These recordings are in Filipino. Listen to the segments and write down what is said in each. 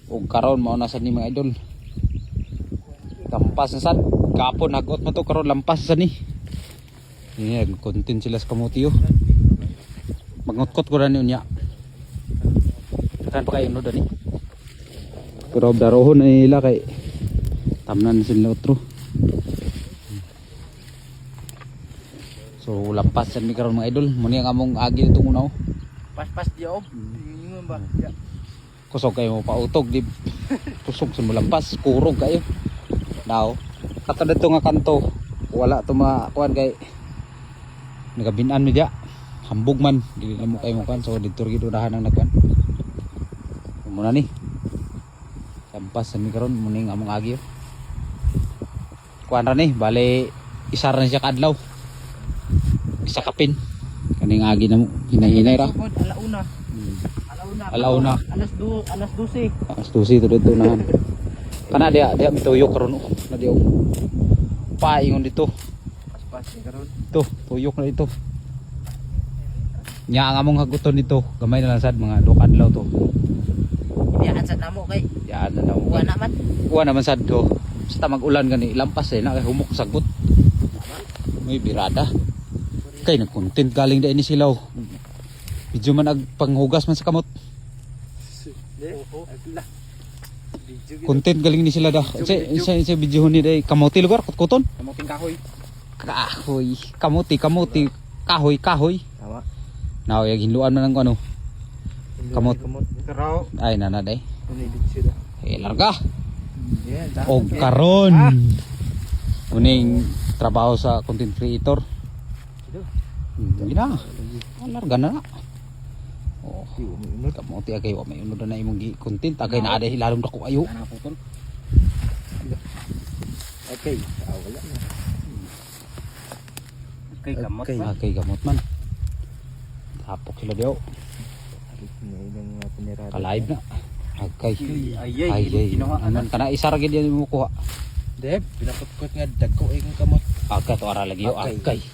ug karon mao na sad ni mga idol. Lampas na sad. Kapon hagot mo to karon lampas sa ni. Yan, content sila sa kamuti yo. Magngutkot ko ra ni unya. Kan pa kayo no dani. Pero darohon nila kay tamnan sila otro. So lampas sa mi karon mga idol. Muni ang among agi nitong unaw. Pas-pas di oh. Ingon ba? Ya. Kusog kayo mo pautog di. Kusog sa mo lampas, kurog kayo. Now, katong dito nga kanto, wala to makuan kay nagabinan mi dia. Hambog man, dili na mo kay mo kan so dito gid unahan ang nagkuan. Muna ni. Lampas sa mi karon muni ang among agi. Kuan ra ni, bale isa ra siya kadlaw. Isa kapin. Kaning agi na mo hinahinay ra. Alauna. Alauna. Alas 12. Alas 12 to dito unahan. Kana dia mituyok karon na dia. Paingon dito. Pas-pas ni karon. Ito, tuyok na dito. Nya ang among haguton dito, gamay na lang sad mga dok adlaw to. Diyan sa namo kay. Yan na lang. Wa naman. Kuha naman sad do. Basta mag-ulan gani, lampas na kay humok sagot. May birada. Kay nag-content galing da ini silaw. Video man ag panghugas man sa kamot. Content galing ni sila da. Sa video ni day kamuti lugar kuton. Kamuting kahoy. Kamuti, kahoy. Tama. Now yung hinluan man ng ano. Kamot. Karaw. Ay nana day. Uni sila. Larga. Yan. O karon. Uning trabaho sa content creator. Gina. Larga na. Oh, kamuti agay wa may unod na imong content agay na aday lalong dako ayo. Okay. Wala na. Okay, kamot man. Okay, gamot man. Tapok sila diyo. Ka-live na. Okay. Ay. Aman ka na isa ra gid yan mo kuha. Deb, pinaputkot nga dagko ang kamot. Aga to ara lagi yo. Okay.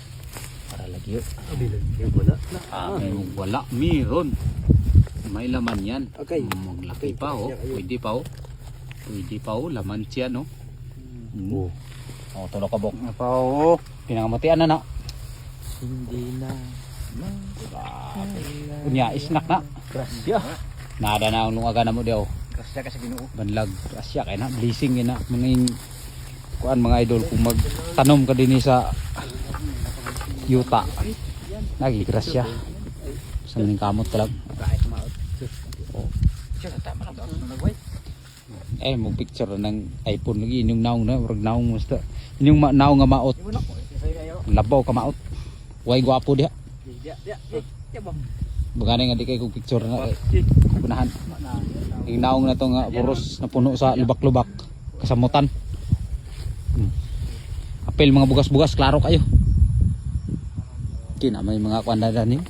Para lagi yo. Wala. Wala meron. May laman yan. Okay. Maglaki pa oh. Pwede pa oh. Pwede pa oh. Laman siya no. Oh, tulo ka bok. Pa oh. Pinangamutian na na. Hindi na. Unya isnak na. Grasya. Nada na ang lungaga na mo diyo. Grasya ka sa Ginoo. Banlag grasya kay na blessing ina manging kuan mga idol kung magtanom ka dinhi sa yuta. Lagi grasya. Sa ning kamot ka lang. Oh. Mo picture ng iPhone lagi inyong naong na urag naong musta. Inyong naong nga maot. Labaw ka maot. Way gwapo diha. Bugani nga di kay kog picture na kunahan. Yung naong na to nga puros na puno sa lubak-lubak kasamutan. Apel mga bugas-bugas klaro kayo. Kina may mga kuandadan ni.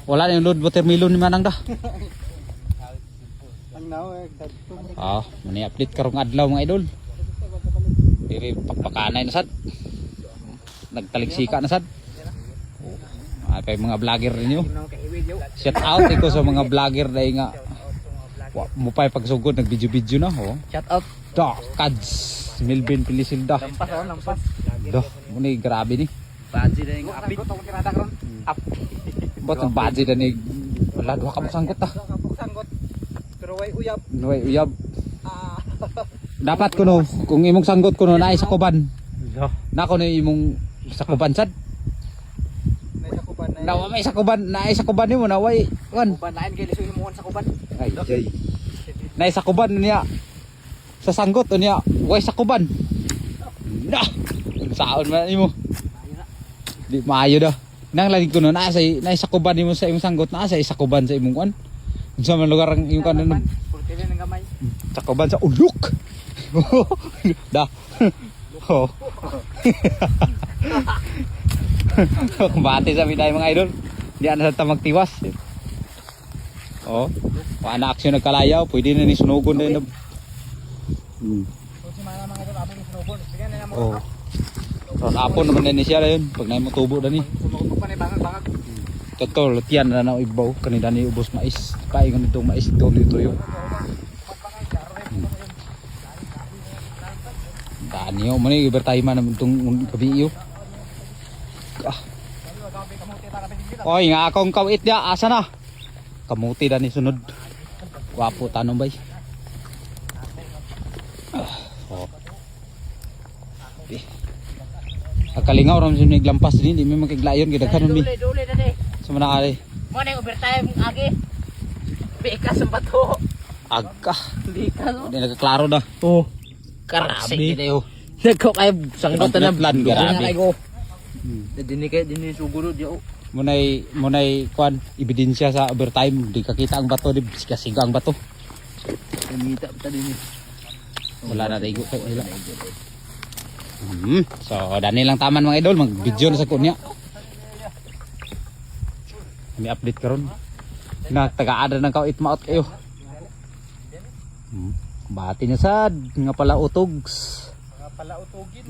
Wala na yung load watermelon ni manang da. Mani update karong adlaw mga idol. Diri papakanay na sad. Nagtaligsika na sad. Kay mga vlogger ninyo. Shout out iko sa mga vlogger dai nga mo pay pagsugod nag-video na ho. Shout out. Kads Melvin Pilisilda. Lampas. Muni grabe ni. Badji na yung apit. Up. Bot ang badji na ni wala duha ka mo sanggot ta. Pero way uyab. Way uyab. Dapat kuno kung imong sanggot kuno naay sa kuban. Nako ni imong sa kuban sad. Nawa may sa kuban, naay sa kuban nimo naway kuan. Kuban lain kay lisuin mo sa kuban. Ay jay. Naay sa kuban niya. Sa sanggot niya, way sa kuban. Na. Saon man nimo? Di maayo da. Nang lagi kuno naa sa kuban nimo sa imong sanggot, naa sa kuban sa imong kuan. Unsa man lugar ang imong kuan nun? Purtile ng gamay. Sa kuban sa ulok. Da. Oh. Kumbate sa biday mga idol. Di ana sa magtiwas. Oh. Paana aksyon nagkalayaw, pwede na ni sunugon din. Oh. Ron apon naman din siya yun. Pag na mo tubo na ni. Sumugod pa ni bangag-bangag. Totoo, lutian na na ibaw kanila ni ubos mais. paingon itong mais dito yung daan nyo mo na overtime man itong gabi yun. Oy nga akong kawit niya asa na kamuti na ni sunod wapo tanong bay. Kalingaw ram sa naglampas din, di may makiglayon gidaghan mi. Duli dali. Sa manakali. Mo na overtime agi. Bikas ang bato. Agka. Bikas. Di nagkaklaro na. Oh. Karasi Grabe. dayo. Nagko kay sanggot na Plan, grabe. kay ko. Dini kay dini suguro diyo. Munay kwan ebidensya sa overtime di kakita ang bato di kasiga ang bato. Kumita ta dini. Wala na daigo kay nila. So dani lang taman mga idol mag video na sa kunya. May update karon. Na taga-ada ng kawit maot kayo. Bati niya sad nga pala utogs. Nga pala utugin.